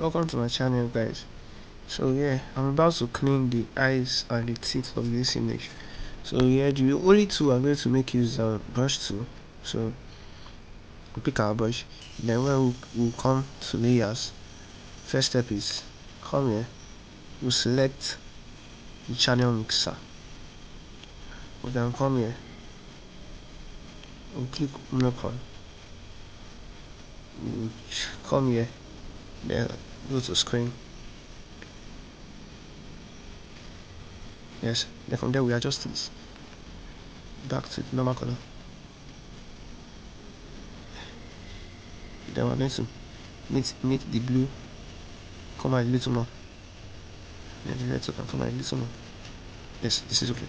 Welcome to my channel, guys. So yeah, I'm about to clean the eyes and the teeth of this image. So yeah, the only tool I'm going to make use of brush tool. So we'll pick our brush, then when we'll come to layers. First step is come here, we'll select the channel mixer. We'll then come here, we'll click Unocon. We'll come here, then go to screen. Yes, then from there we adjust this back to the normal color. Then we're going to meet the blue, come out a little more. Then the red to come out a little more. Yes, this is okay.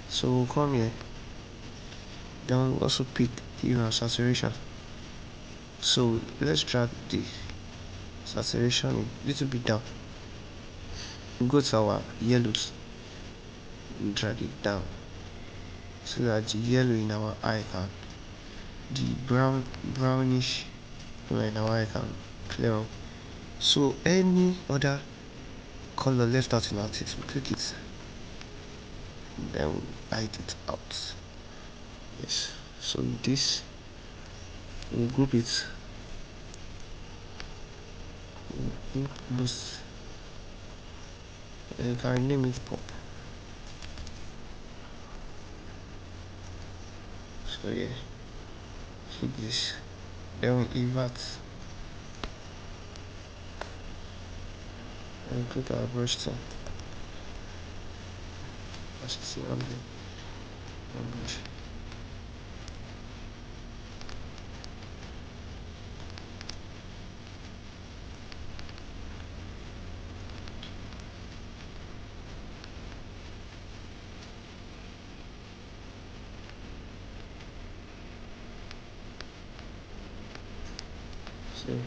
So we'll come here. Then we'll also pick hue and saturation. So let's drag the saturation a little bit down. We'll go to our yellows. We'll drag it down so that the yellow in our eye can, the brownish in our eye can clear up. So any other color left out in our text, we'll click it, then we'll hide it out. Yes, so this we'll group it, we'll this, and you can name it pop. So yeah, click this, then we invert and click our brush tool. As you see on the brush. So